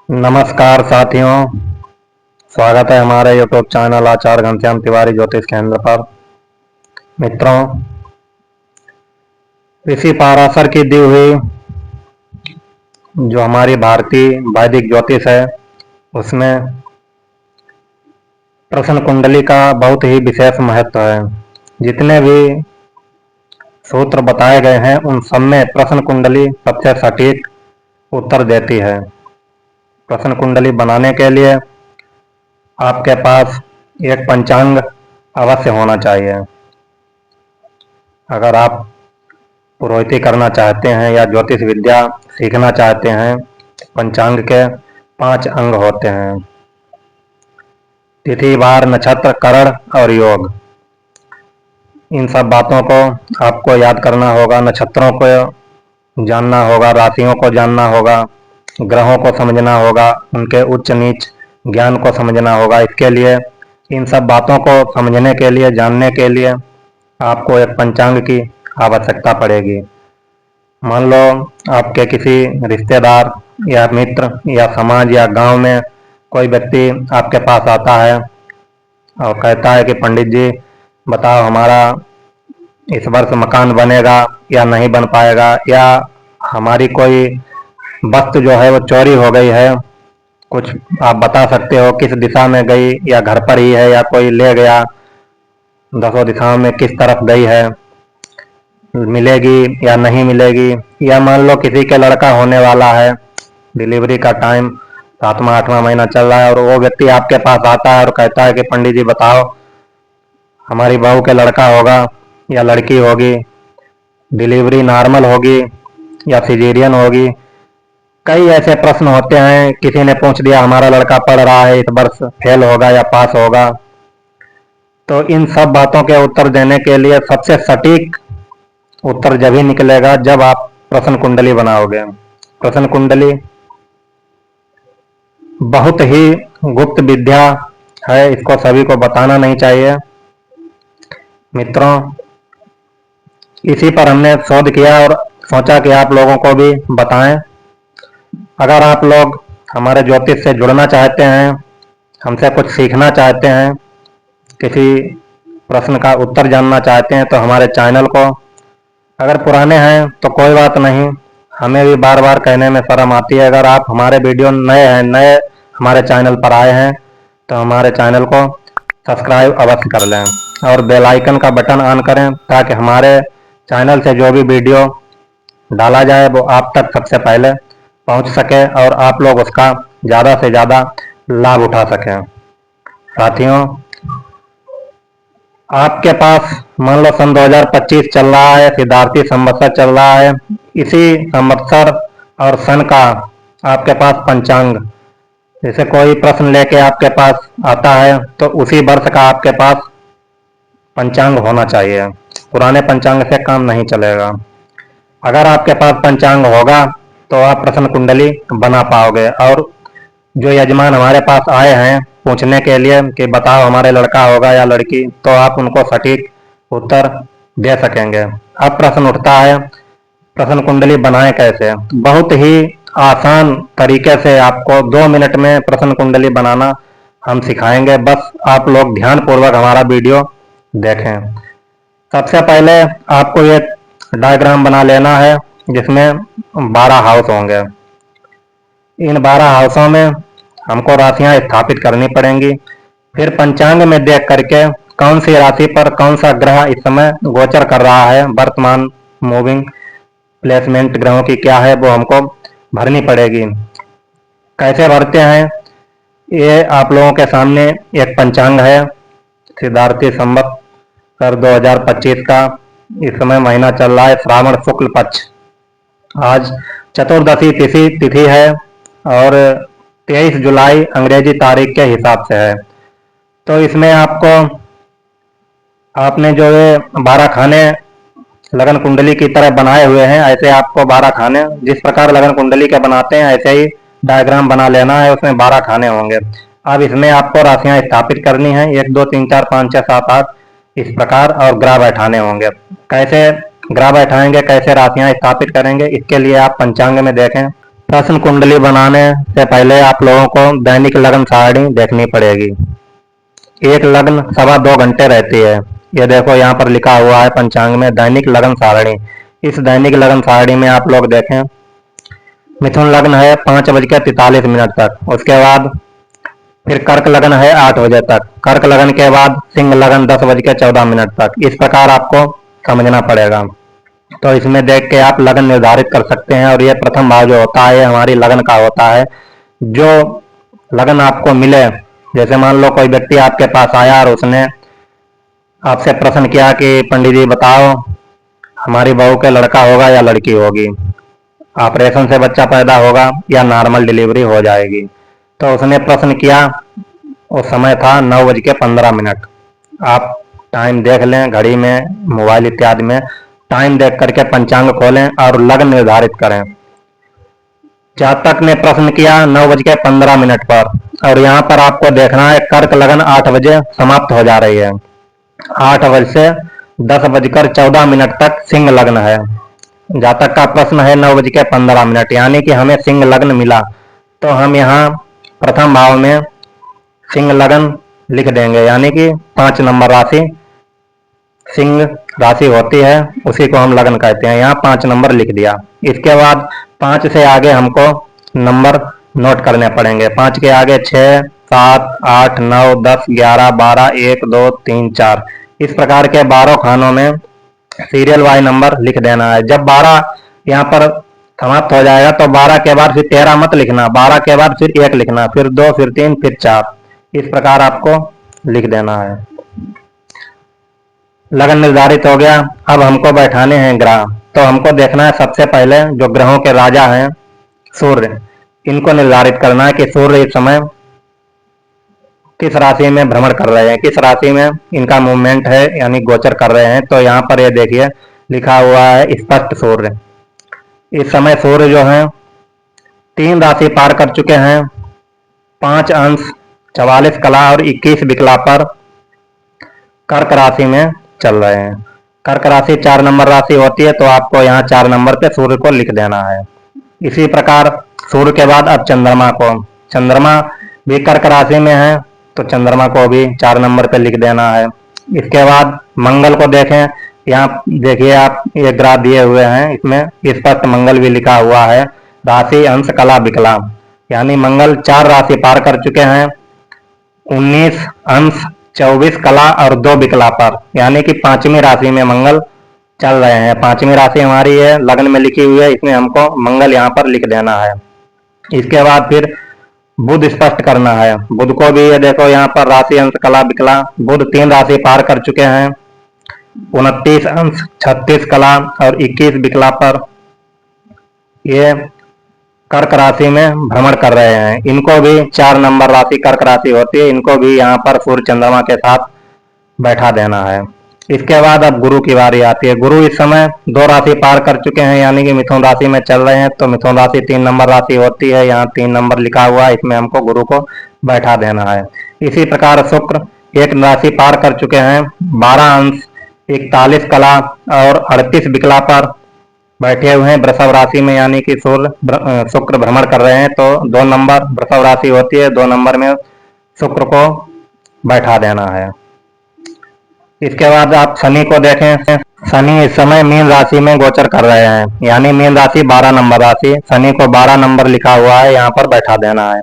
नमस्कार साथियों, स्वागत है हमारे यूट्यूब चैनल आचार्य घनश्याम तिवारी ज्योतिष केंद्र पर। मित्रों, ऋषि पाराशर की दी हुई जो हमारी भारतीय वैदिक ज्योतिष है, उसमें प्रश्न कुंडली का बहुत ही विशेष महत्व है। जितने भी सूत्र बताए गए हैं, उन सब में प्रश्न कुंडली सबसे सटीक उत्तर देती है। प्रश्न कुंडली बनाने के लिए आपके पास एक पंचांग अवश्य होना चाहिए। अगर आप पुरोहिती करना चाहते हैं या ज्योतिष विद्या सीखना चाहते हैं, पंचांग के 5 अंग होते हैं: तिथि, वार, नक्षत्र, करण और योग। इन सब बातों को आपको याद करना होगा। नक्षत्रों को जानना होगा, राशियों को जानना होगा, ग्रहों को समझना होगा, उनके उच्च नीच ज्ञान को समझना होगा। इसके लिए, इन सब बातों को समझने के लिए, जानने के लिए आपको एक पंचांग की आवश्यकता पड़ेगी। मान लो आपके किसी रिश्तेदार या मित्र या समाज या गांव में कोई व्यक्ति आपके पास आता है और कहता है कि पंडित जी बताओ, हमारा इस वर्ष मकान बनेगा या नहीं बन पाएगा, या हमारी कोई वस्तु जो है वो चोरी हो गई है, कुछ आप बता सकते हो किस दिशा में गई, या घर पर ही है या कोई ले गया, दसों दिशाओं में किस तरफ गई है, मिलेगी या नहीं मिलेगी। या मान लो किसी के लड़का होने वाला है, डिलीवरी का टाइम 7वां 8वां महीना चल रहा है, और वो व्यक्ति आपके पास आता है और कहता है कि पंडित जी बताओ, हमारी बहू के लड़का होगा या लड़की होगी, डिलीवरी नॉर्मल होगी या सिजेरियन होगी। कई ऐसे प्रश्न होते हैं। किसी ने पूछ दिया हमारा लड़का पढ़ रहा है, इस वर्ष फेल होगा या पास होगा। तो इन सब बातों के उत्तर देने के लिए सबसे सटीक उत्तर जब ही निकलेगा जब आप प्रश्न कुंडली बनाओगे। प्रश्न कुंडली बहुत ही गुप्त विद्या है, इसको सभी को बताना नहीं चाहिए। मित्रों, इसी पर हमने शोध किया और सोचा कि आप लोगों को भी बताएं। अगर आप लोग हमारे ज्योतिष से जुड़ना चाहते हैं, हमसे कुछ सीखना चाहते हैं, किसी प्रश्न का उत्तर जानना चाहते हैं, तो हमारे चैनल को, अगर पुराने हैं तो कोई बात नहीं, हमें भी बार बार कहने में शर्म आती है। अगर आप हमारे वीडियो नए हमारे चैनल पर आए हैं तो हमारे चैनल को सब्सक्राइब अवश्य कर लें और बेल आइकन का बटन ऑन करें, ताकि हमारे चैनल से जो भी वीडियो डाला जाए वो आप तक सबसे पहले पहुंच सके और आप लोग उसका ज़्यादा से ज़्यादा लाभ उठा सकें। साथियों, आपके पास मान लो सन 2025 चल रहा है, सिद्धार्थी संवत्सर चल रहा है। इसी संवत्सर और सन का आपके पास पंचांग, जैसे कोई प्रश्न लेके आपके पास आता है तो उसी वर्ष का आपके पास पंचांग होना चाहिए। पुराने पंचांग से काम नहीं चलेगा। अगर आपके पास पंचांग होगा तो आप प्रश्न कुंडली बना पाओगे, और जो यजमान हमारे पास आए हैं पूछने के लिए कि बताओ हमारे लड़का होगा या लड़की, तो आप उनको सटीक उत्तर दे सकेंगे। अब प्रश्न उठता है, प्रश्न कुंडली बनाएं कैसे? बहुत ही आसान तरीके से आपको 2 मिनट में प्रश्न कुंडली बनाना हम सिखाएंगे। बस आप लोग ध्यान पूर्वक हमारा वीडियो देखें। सबसे पहले आपको एक डायग्राम बना लेना है जिसमें 12 हाउस होंगे। इन 12 हाउसों में हमको राशियां स्थापित करनी पड़ेंगी। फिर पंचांग में देख करके कौन सी राशि पर कौन सा ग्रह इस समय गोचर कर रहा है, वर्तमान मूविंग प्लेसमेंट ग्रहों की क्या है, वो हमको भरनी पड़ेगी। कैसे भरते हैं, ये आप लोगों के सामने एक पंचांग है, सिद्धार्थी संवत्सर 2025 का। इस समय महीना चल रहा है श्रावण शुक्ल पक्ष। आज चतुर्दशी तिथि है और 23 जुलाई अंग्रेजी तारीख के हिसाब से है। तो इसमें आपने जो ये 12 खाने लगन कुंडली की तरह बनाए हुए हैं, ऐसे आपको 12 खाने जिस प्रकार लगन कुंडली के बनाते हैं ऐसे ही डायग्राम बना लेना है, उसमें 12 खाने होंगे। अब इसमें आपको राशियां स्थापित करनी है, 1 2 3 4 5 6 7 8 इस प्रकार, और ग्रह बैठाने होंगे। कैसे ग्रह बैठाएंगे, कैसे राशियां स्थापित करेंगे, इसके लिए आप पंचांग में देखें। प्रश्न कुंडली बनाने से पहले आप लोगों को दैनिक लग्न सारणी देखनी पड़ेगी। एक लग्न 2.25 घंटे रहती है। ये देखो यहाँ पर लिखा हुआ है पंचांग में दैनिक लग्न सारणी। इस दैनिक लग्न सारणी में आप लोग देखें, मिथुन लग्न है 5:43 तक, उसके बाद फिर कर्क लग्न है 8 बजे तक, कर्क लग्न के बाद सिंह लग्न 10:14 तक। इस प्रकार आपको समझना पड़ेगा। तो इसमें देख के आप लग्न निर्धारित कर सकते हैं। और ये प्रथम भाव जो होता है हमारी लग्न का होता है। जो लग्न आपको मिले, जैसे मान लो कोई व्यक्ति आपके पास आया और उसने आपसे प्रश्न किया कि पंडित जी बताओ हमारी बहू के लड़का होगा या लड़की होगी, ऑपरेशन से बच्चा पैदा होगा या नॉर्मल डिलीवरी हो जाएगी। तो उसने प्रश्न किया, उस समय था 9:15। आप टाइम देख लें घड़ी में, मोबाइल इत्यादि में टाइम देख करके पंचांग खोलें और लग्न निर्धारित करें। जातक ने प्रश्न किया 9:15 पर, और यहाँ पर आपको देखना है कर्क लगन 8 बजे समाप्त हो जा रही है। 8 बजे से 10:14 तक सिंह लग्न है। जातक का प्रश्न है 9:15, यानी कि हमें सिंह लग्न मिला। तो हम यहाँ प्रथम भाव में सिंह लग्न लिख देंगे, यानी कि 5 नंबर राशि सिंह राशि होती है, उसी को हम लग्न कहते हैं। यहाँ 5 नंबर लिख दिया। इसके बाद 5 से आगे हमको नंबर नोट करने पड़ेंगे। 5 के आगे 6, 7, 8, 9, 10, 11, 12, 1, 2, 3, 4, इस प्रकार के 12 खानों में सीरियल वाई नंबर लिख देना है। जब 12 यहाँ पर समाप्त हो जाएगा तो 12 के बाद फिर 13 मत लिखना, 12 के बाद फिर 1 लिखना, फिर 2, फिर 3, फिर 4, इस प्रकार आपको लिख देना है। लगन निर्धारित हो गया। अब हमको बैठाने हैं ग्रह। तो हमको देखना है सबसे पहले जो ग्रहों के राजा हैं सूर्य, इनको निर्धारित करना है कि सूर्य इस समय किस राशि में भ्रमण कर रहे हैं, किस राशि में इनका मूवमेंट है, यानी गोचर कर रहे हैं। तो यहाँ पर ये देखिए लिखा हुआ है स्पष्ट सूर्य। इस समय सूर्य जो है 3 राशि पार कर चुके हैं, 5 अंश 44 कला और 21 विकला पर कर्क राशि में चल रहे हैं। कर्क राशि 4 नंबर राशि होती है, तो आपको यहाँ 4 नंबर पे सूर्य को लिख देना है। इसी प्रकार सूर्य के बाद अब चंद्रमा को, चंद्रमा भी कर्क राशि में है, तो चंद्रमा को भी 4 नंबर पे लिख देना है। इसके बाद मंगल को देखें, यहाँ देखिए आप ये ग्राफ दिए हुए हैं, इसमें स्पष्ट मंगल भी लिखा हुआ है, राशि अंश कला विकला, यानी मंगल 4 राशि पार कर चुके हैं, 19 अंश 24 कला और 2 विकला पर, यानी कि 5वीं राशि में मंगल चल रहे हैं। 5वीं राशि हमारी है लग्न में लिखी हुई है, इसमें हमको मंगल यहाँ पर लिख देना है। इसके बाद फिर बुध स्पष्ट करना है। बुध को भी ये देखो यहाँ पर राशि अंश कला विकला, बुध 3 राशि पार कर चुके हैं, 29 अंश 36 कला और 21 विकला पर ये कर्क राशि में भ्रमण कर रहे हैं। इनको भी 4 नंबर राशि कर्क राशि होती है, इनको भी यहाँ पर सूर्य चंद्रमा के साथ बैठा देना है। इसके बाद अब गुरु की बारी आती है। गुरु इस समय 2 राशि पार कर चुके हैं, यानी कि मिथुन राशि में चल रहे हैं, तो मिथुन राशि 3 नंबर राशि होती है, यहाँ 3 नंबर लिखा हुआ है, इसमें हमको गुरु को बैठा देना है। इसी प्रकार शुक्र 1 राशि पार कर चुके हैं, 12 अंश 41 कला और 38 विकला पर बैठे हुए हैं वृषभ राशि में, यानी कि शुक्र भ्रमण कर रहे हैं, तो 2 नंबर वृषभ राशि होती है, 2 नंबर में शुक्र को बैठा देना है। इसके बाद आप शनि को देखें। शनि इस समय मीन राशि में गोचर कर रहे हैं, यानी मीन राशि 12 नंबर राशि, शनि को 12 नंबर लिखा हुआ है, यहाँ पर बैठा देना है।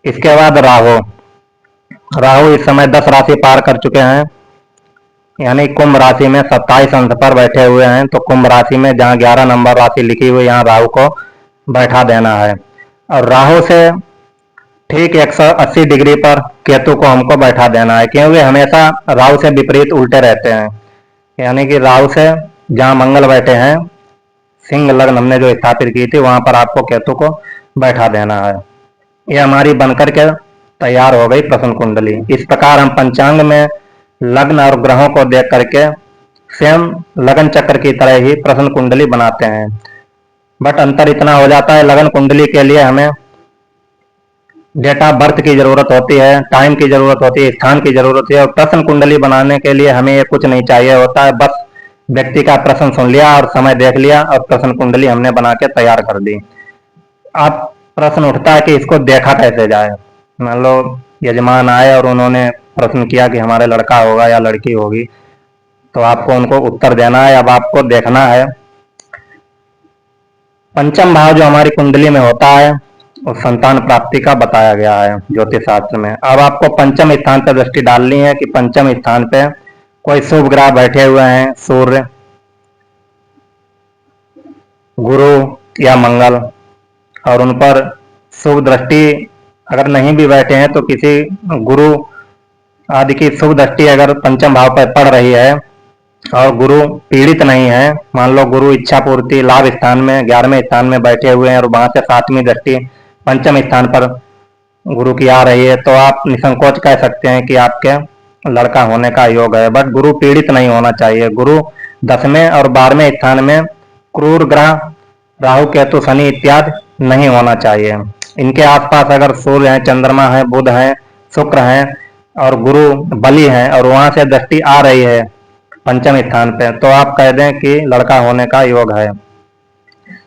इसके बाद राहु, राहु इस समय 10 राशि पार कर चुके हैं, यानी कुंभ राशि में 27 अंश पर बैठे हुए हैं, तो कुंभ राशि में जहाँ 11 नंबर राशि लिखी हुई यहाँ राहु को बैठा देना है। और राहु से ठीक 180 डिग्री पर केतु को हमको बैठा देना है, क्योंकि हमेशा राहु से विपरीत उल्टे रहते हैं, यानी कि राहु से जहाँ मंगल बैठे हैं, सिंह लग्न हमने जो स्थापित की थी वहां पर आपको केतु को बैठा देना है। यह हमारी बनकर के तैयार हो गई प्रश्न कुंडली। इस प्रकार हम पंचांग में लग्न और ग्रहों को देख करके सेम लगन चक्र की तरह ही प्रश्न कुंडली बनाते हैं, बट अंतर इतना हो जाता है, लगन कुंडली के लिए हमें डेट ऑफ बर्थ की जरूरत होती है, टाइम की जरूरत होती है, स्थान की जरूरत होती है, और प्रश्न कुंडली बनाने के लिए हमें ये कुछ नहीं चाहिए होता है, बस व्यक्ति का प्रश्न सुन लिया और समय देख लिया और प्रश्न कुंडली हमने बना के तैयार कर दी। आप प्रश्न उठता है कि इसको देखा कैसे जाए। मान लो यजमान आए और उन्होंने प्रश्न किया कि हमारे लड़का होगा या लड़की होगी, तो आपको उनको उत्तर देना है। अब आपको देखना है पंचम भाव जो हमारी कुंडली में होता है उस संतान प्राप्ति का बताया गया है ज्योतिष शास्त्र में। अब आपको पंचम स्थान पर दृष्टि डालनी है कि पंचम स्थान पे कोई शुभ ग्रह बैठे हुए हैं, सूर्य, गुरु या मंगल, और उन पर शुभ दृष्टि अगर नहीं भी बैठे हैं तो किसी गुरु आदि की शुभ दृष्टि अगर पंचम भाव पर पड़ रही है और गुरु पीड़ित नहीं है, मान लो गुरु इच्छा पूर्ति लाभ स्थान में 11वें स्थान में बैठे हुए हैं और वहां से 7वीं दृष्टि पंचम स्थान पर गुरु की आ रही है, तो आप निसंकोच कह सकते हैं कि आपके लड़का होने का योग है। बट गुरु पीड़ित नहीं होना चाहिए। गुरु 10वें और 12वें स्थान में क्रूर ग्रह राहु केतु शनि इत्यादि नहीं होना चाहिए। इनके आसपास अगर सूर्य है, चंद्रमा है, बुध है, शुक्र है और गुरु बलि है और वहां से दृष्टि आ रही है पंचम स्थान पे, तो आप कह दें कि लड़का होने का योग है।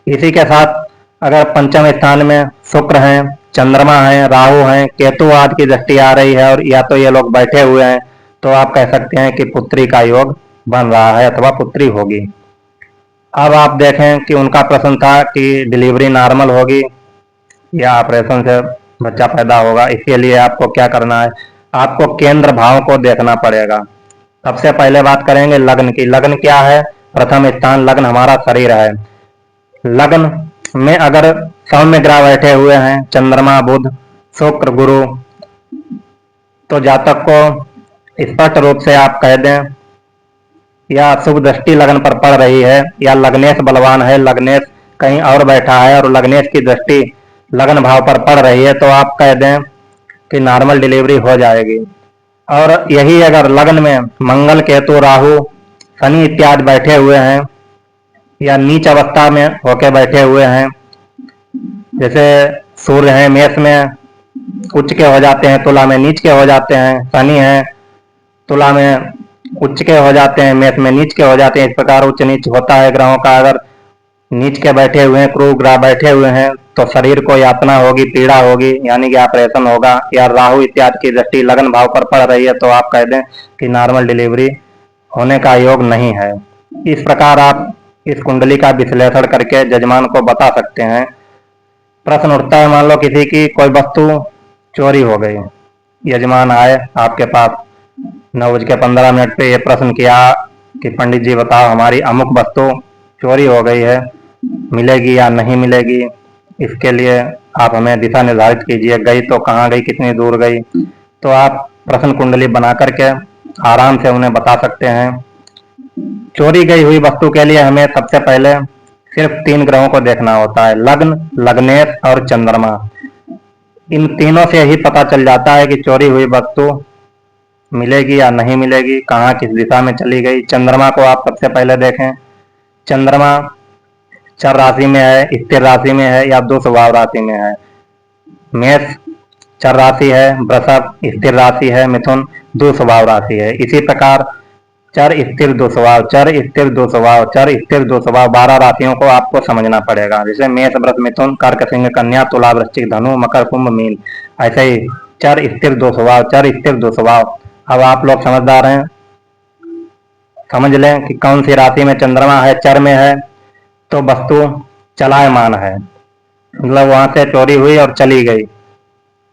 इसी के साथ अगर पंचम स्थान में शुक्र है, चंद्रमा है, राहु है, केतु आदि की दृष्टि आ रही है और या तो ये लोग बैठे हुए हैं, तो आप कह सकते हैं कि पुत्री का योग बन रहा है अथवा पुत्री होगी। अब आप देखें कि उनका प्रश्न था कि डिलीवरी नॉर्मल होगी या ऑपरेशन से बच्चा पैदा होगा। इसके लिए आपको क्या करना है, आपको केंद्र भाव को देखना पड़ेगा। सबसे पहले बात करेंगे लग्न की। लग्न क्या है? प्रथम स्थान लग्न हमारा शरीर है। लग्न में अगर सौम्य ग्रह बैठे हुए हैं, चंद्रमा, बुध, शुक्र, गुरु, तो जातक को स्पष्ट रूप से आप कह दें या शुभ दृष्टि लग्न पर पड़ रही है या लग्नेश बलवान है, लग्नेश कहीं और बैठा है और लग्नेश की दृष्टि लग्न भाव पर पड़ रही है, तो आप कह दें कि नॉर्मल डिलीवरी हो जाएगी। और यही अगर लग्न में मंगल, केतु, राहु, शनि इत्यादि बैठे हुए हैं या नीच अवस्था में होके बैठे हुए हैं, जैसे सूर्य है मेष में उच्च के हो जाते हैं, तुला में नीच के हो जाते हैं, शनि है तुला में उच्च के हो जाते हैं, मेष में नीच के हो जाते हैं, इस प्रकार उच्च नीच होता है ग्रहों का। अगर नीच के बैठे हुए हैं, क्रूर ग्रह बैठे हुए हैं, तो शरीर को यातना होगी, पीड़ा होगी, यानी कि ऑपरेशन होगा। या राहु इत्यादि की दृष्टि लगन भाव पर पड़ रही है, तो आप कह दें कि नॉर्मल डिलीवरी होने का योग नहीं है। इस प्रकार आप इस कुंडली का विश्लेषण करके जजमान को बता सकते हैं। प्रश्न उठता है, मान लो किसी की कोई वस्तु चोरी हो गई, यजमान आए आपके पास 9:15 पे ये प्रश्न किया कि पंडित जी बताओ हमारी अमुक वस्तु चोरी हो गई है, मिलेगी या नहीं मिलेगी, इसके लिए आप हमें दिशा निर्धारित कीजिए। गई तो कहाँ गई, कितनी दूर गई, तो आप प्रश्न कुंडली बना करके आराम से उन्हें बता सकते हैं। चोरी गई हुई वस्तु के लिए हमें सबसे पहले सिर्फ 3 ग्रहों को देखना होता है, लग्न, लग्नेश और चंद्रमा। इन तीनों से ही पता चल जाता है कि चोरी हुई वस्तु मिलेगी या नहीं मिलेगी, कहाँ किस दिशा में चली गई। चंद्रमा को आप सबसे पहले देखें, चंद्रमा चर राशि में है, स्थिर राशि में है या दो स्वभाव राशि में है। मेष चर राशि है, वृषभ स्थिर राशि है, मिथुन दो स्वभाव राशि है। इसी प्रकार चर स्थिर दो स्वभाव, चर स्थिर दो स्वभाव, चर स्थिर दो स्वभाव 12 राशियों को आपको समझना पड़ेगा। जैसे मेष, वृष, मिथुन, कर्क, सिंह, कन्या, तुला, वृश्चिक, धनु, मकर, कुंभ, मीन, ऐसे ही चर स्थिर दो स्वभाव, चर स्थिर दो स्वभाव। अब आप लोग समझदार हैं, समझ लें कि कौन सी राशि में चंद्रमा है, चर में है तो वस्तु चलायमान है, मतलब वहां से चोरी हुई और चली गई।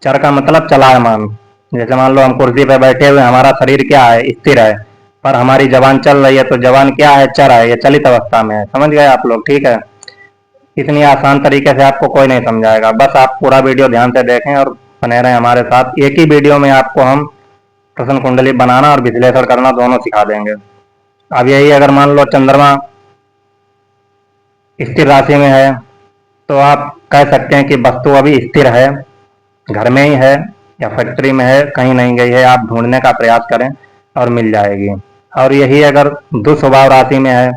चर का मतलब चलायमान। जैसे मान लो हम कुर्सी पे बैठे हुए, हमारा शरीर क्या है, स्थिर है, पर हमारी जबान चल रही है, तो जबान क्या है, चर है, ये चलित अवस्था में है। समझ गए आप लोग? ठीक है, इतनी आसान तरीके से आपको कोई नहीं समझाएगा। बस आप पूरा वीडियो ध्यान से देखें और बने रहें हमारे साथ। एक ही वीडियो में आपको हम प्रश्न कुंडली बनाना और विश्लेषण करना दोनों सिखा देंगे। अब यही अगर मान लो चंद्रमा स्थिर राशि में है, तो आप कह सकते हैं कि वस्तु अभी स्थिर है, घर में ही है या फैक्ट्री में है, कहीं नहीं गई है। आप ढूंढने का प्रयास करें और मिल जाएगी। और यही अगर दुस्वभाव राशि में है,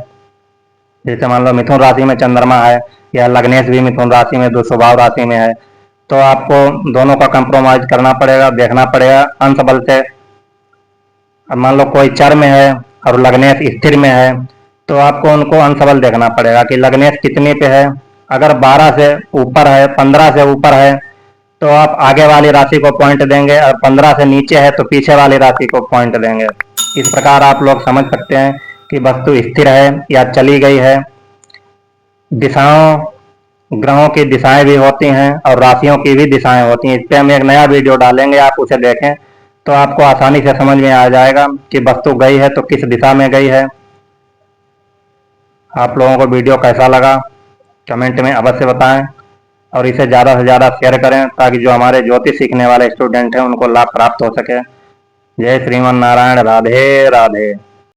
जैसे मान लो मिथुन राशि में चंद्रमा है या लग्नेश भी मिथुन राशि में दुस्वभाव राशि में है, तो आपको दोनों का कंप्रोमाइज करना पड़ेगा, देखना पड़ेगा अंश बल से। अब मान लो कोई चर में है और लग्नेश स्थिर में है, तो आपको उनको अंश बल देखना पड़ेगा कि लग्नेश कितनी पे है अगर 12 से ऊपर है, 15 से ऊपर है, तो आप आगे वाली राशि को पॉइंट देंगे, और 15 से नीचे है तो पीछे वाली राशि को पॉइंट देंगे। इस प्रकार आप लोग समझ सकते हैं कि वस्तु स्थिर है या चली गई है। दिशाओं, ग्रहों की दिशाएं भी होती हैं और राशियों की भी दिशाएं होती हैं। इस पर हम एक नया वीडियो डालेंगे, आप उसे देखें तो आपको आसानी से समझ में आ जाएगा कि वस्तु गई है तो किस दिशा में गई है। आप लोगों को वीडियो कैसा लगा कमेंट में अवश्य बताएं, और इसे ज़्यादा से ज़्यादा शेयर करें ताकि जो हमारे ज्योतिष सीखने वाले स्टूडेंट हैं उनको लाभ प्राप्त हो सके। जय श्रीमन नारायण, राधे राधे।